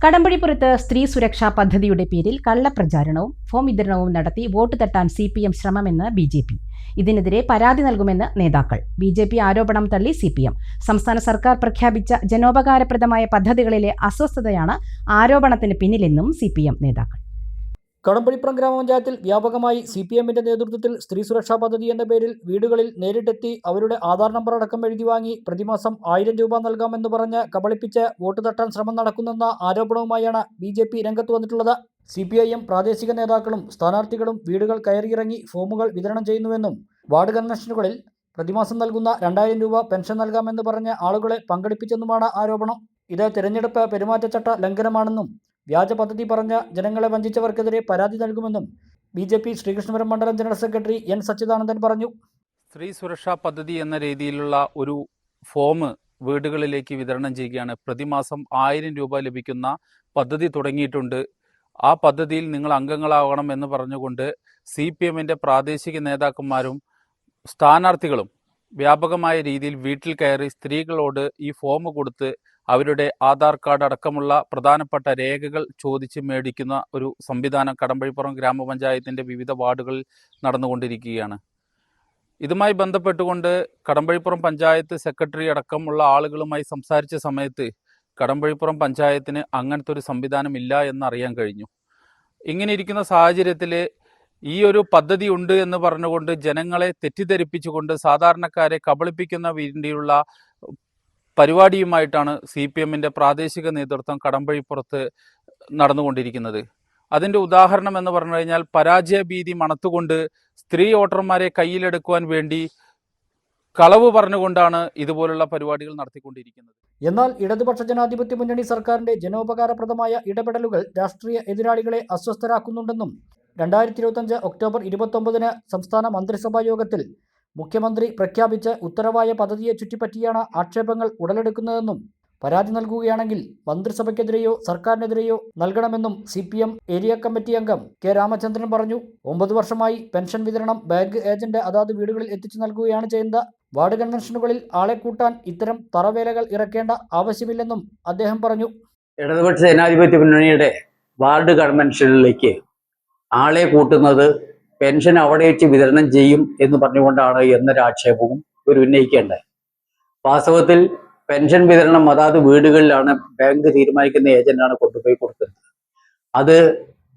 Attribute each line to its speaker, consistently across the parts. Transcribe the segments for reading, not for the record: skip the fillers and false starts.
Speaker 1: കടമ്പഴിപ്പുറത്ത് സ്ത്രീ സുരക്ഷാ പദ്ധതിയുടെ പേരിൽ കള്ളപ്രചാരണവും ഫോം വിതരണവും നടത്തി വോട്ട് തട്ടാൻ CPM ശ്രമമെന്ന് BJP. ഇതിനെതിരെ പരാതി നൽകുമെന്ന് നേതാക്കൾ. BJP ആരോപണം തള്ളി CPM. സംസ്ഥാന സർക്കാർ പ്രഖ്യാപിച്ച ജനോപകാരപ്രദമായ പദ്ധതികളിലെ അസ്വസ്ഥതയാണ് ആരോപണത്തിന് പിന്നിലെന്നും CPM നേതാക്കൾ.
Speaker 2: കടമ്പഴിപ്പുറം ഗ്രാമപഞ്ചായത്തിൽ വ്യാപകമായി CPMന്റെ നേതൃത്വത്തിൽ സ്ത്രീ സുരക്ഷാ പദ്ധതി എന്ന പേരിൽ വീടുകളിൽ നേരിട്ടെത്തി അവരുടെ ആധാർ നമ്പർ അടക്കം എഴുതി വാങ്ങി പ്രതിമാസം 1000 രൂപ നൽകാമെന്ന് പറഞ്ഞ് കബളിപ്പിച്ച് വോട്ട് തട്ടാൻ ശ്രമം നടക്കുന്നെന്ന ആരോപണവുമായാണ് BJP രംഗത്ത് വന്നിട്ടുള്ളത്. CPIM പ്രാദേശിക നേതാക്കളും സ്ഥാനാർത്ഥികളും വീടുകൾ കയറിയിറങ്ങി ഫോമുകൾ വിതരണം ചെയ്യുന്നുവെന്നും വാർഡ് കൺവെൻഷനുകളിൽ പ്രതിമാസം നൽകുന്ന 2000 രൂപ പെൻഷൻ നൽകാമെന്ന് പറഞ്ഞ് ആളുകളെ പങ്കെടുപ്പിച്ചെന്നുമാണ് ആരോപണം. ഇത് തിരഞ്ഞെടുപ്പ് പെരുമാറ്റച്ചട്ട ലംഘനമാണെന്നും വ്യാജ പദ്ധതി പറഞ്ഞ ജനങ്ങളെ വഞ്ചിച്ചവർക്കെതിരെ പരാതി നൽകുമെന്നും BJP ശ്രീകൃഷ്ണപുരം മണ്ഡലം ജനറൽ സെക്രട്ടറി N. സച്ചിദാനന്ദൻ പറഞ്ഞു.
Speaker 3: സ്ത്രീ സുരക്ഷാ പദ്ധതി എന്ന രീതിയിലുള്ള ഒരു ഫോം വീടുകളിലേക്ക് വിതരണം ചെയ്യുകയാണ്. പ്രതിമാസം 1000 രൂപ ലഭിക്കുന്ന പദ്ധതി തുടങ്ങിയിട്ടുണ്ട്. ആ പദ്ധതിയിൽ നിങ്ങൾ അംഗങ്ങളാവണം എന്ന് പറഞ്ഞുകൊണ്ട് CPMന്റെ പ്രാദേശിക നേതാക്കന്മാരും സ്ഥാനാർത്ഥികളും വ്യാപകമായ രീതിയിൽ വീട്ടിൽ കയറി സ്ത്രീകളോട് ഈ ഫോം കൊടുത്ത് അവരുടെ ആധാർ കാർഡ് അടക്കമുള്ള പ്രധാനപ്പെട്ട രേഖകൾ ചോദിച്ച് മേടിക്കുന്ന ഒരു സംവിധാനം കടമ്പഴിപ്പുറം ഗ്രാമപഞ്ചായത്തിൻ്റെ വിവിധ വാർഡുകളിൽ നടന്നുകൊണ്ടിരിക്കുകയാണ്. ഇതുമായി ബന്ധപ്പെട്ടുകൊണ്ട് കടമ്പഴിപ്പുറം പഞ്ചായത്ത് സെക്രട്ടറി അടക്കമുള്ള ആളുകളുമായി സംസാരിച്ച സമയത്ത് കടമ്പഴിപ്പുറം പഞ്ചായത്തിന് അങ്ങനത്തെ ഒരു സംവിധാനം ഇല്ല എന്നറിയാൻ കഴിഞ്ഞു. ഇങ്ങനെ ഇരിക്കുന്ന സാഹചര്യത്തിൽ ഈ ഒരു പദ്ധതി ഉണ്ട് എന്ന് പറഞ്ഞുകൊണ്ട് ജനങ്ങളെ തെറ്റിദ്ധരിപ്പിച്ചുകൊണ്ട് സാധാരണക്കാരെ കബളിപ്പിക്കുന്ന വേണ്ടിയുള്ള പരിപാടിയുമായിട്ടാണ് CPMന്റെ പ്രാദേശിക നേതൃത്വം കടമ്പഴിപ്പുറത്ത് നടന്നുകൊണ്ടിരിക്കുന്നത്. അതിൻ്റെ ഉദാഹരണം എന്ന് പറഞ്ഞു കഴിഞ്ഞാൽ പരാജയ ഭീതി മണത്തുകൊണ്ട് സ്ത്രീ വോട്ടർമാരെ കയ്യിലെടുക്കുവാൻ വേണ്ടി കളവ് പറഞ്ഞുകൊണ്ടാണ് ഇതുപോലുള്ള പരിപാടികൾ നടത്തിക്കൊണ്ടിരിക്കുന്നത്.
Speaker 2: എന്നാൽ ഇടതുപക്ഷ ജനാധിപത്യ മുന്നണി സർക്കാരിന്റെ ജനോപകാരപ്രദമായ ഇടപെടലുകൾ രാഷ്ട്രീയ എതിരാളികളെ അസ്വസ്ഥരാക്കുന്നുണ്ടെന്നും 2025 ഒക്ടോബർ 29 സംസ്ഥാന മന്ത്രിസഭാ യോഗത്തിൽ മുഖ്യമന്ത്രി പ്രഖ്യാപിച്ച് ഉത്തരവായ പദ്ധതിയെ ചുറ്റിപ്പറ്റിയാണ് ആക്ഷേപങ്ങൾ ഉടലെടുക്കുന്നതെന്നും പരാതി നൽകുകയാണെങ്കിൽ മന്ത്രിസഭയ്ക്കെതിരെയോ സർക്കാരിനെതിരെയോ നൽകണമെന്നും CPM ഏരിയ കമ്മിറ്റി അംഗം K. രാമചന്ദ്രൻ പറഞ്ഞു. 9 വർഷമായി പെൻഷൻ വിതരണം ബാങ്ക് ഏജന്റ് അതാത് വീടുകളിൽ എത്തിച്ചു നൽകുകയാണ് ചെയ്യുന്നത്. വാർഡ് കൺവെൻഷനുകളിൽ ആളെ കൂട്ടാൻ ഇത്തരം തറവേലകൾ ഇറക്കേണ്ട ആവശ്യമില്ലെന്നും അദ്ദേഹം പറഞ്ഞു.
Speaker 4: ഇടതുപക്ഷ ജനാധിപത്യ മുന്നണിയുടെ വാർഡ് കൺവെൻഷനിലേക്ക് ആളെ കൂട്ടുന്നത് പെൻഷൻ അവിടെ വെച്ച് വിതരണം ചെയ്യും എന്ന് പറഞ്ഞുകൊണ്ടാണ് എന്നൊരു ആക്ഷേപവും ഇവർ ഉന്നയിക്കേണ്ടത്. വാസ്തവത്തിൽ പെൻഷൻ വിതരണം അതാത് വീടുകളിലാണ് ബാങ്ക് തീരുമാനിക്കുന്ന ഏജന്റാണ് കൊണ്ടുപോയി കൊടുക്കുന്നത്. അത്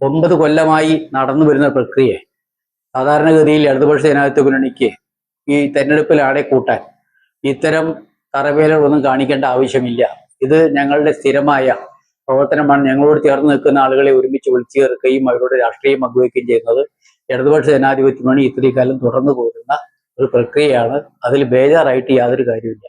Speaker 4: 9 കൊല്ലമായി നടന്നു വരുന്ന പ്രക്രിയ. സാധാരണഗതിയിൽ ഇടതുപക്ഷ ജനാധിപത്യ മുന്നണിക്ക് ഈ തെരഞ്ഞെടുപ്പിൽ ആളെ കൂട്ടാൻ ഇത്തരം തറവേലകളൊന്നും കാണിക്കേണ്ട ആവശ്യമില്ല. ഇത് ഞങ്ങളുടെ സ്ഥിരമായ പ്രവർത്തനമാണ്. ഞങ്ങളോട് ചേർന്ന് നിൽക്കുന്ന ആളുകളെ ഒരുമിച്ച് വിളിച്ചു ചേർക്കുകയും അവരോട് രാഷ്ട്രീയം പങ്കുവയ്ക്കുകയും ചെയ്യുന്നത് ഇടതുപക്ഷ ജനാധിപത്യ മുന്നണി ഇത്രയും കാലം തുടർന്നു പോരുന്ന ഒരു പ്രക്രിയയാണ്. അതിൽ ബേജാറായിട്ട് യാതൊരു കാര്യമില്ല.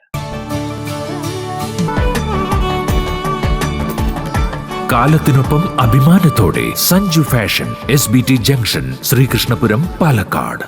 Speaker 5: കാലത്തിനൊപ്പം അഭിമാനത്തോടെ Sanju fashion SBT junction Sreekrishnapuram Palakkad.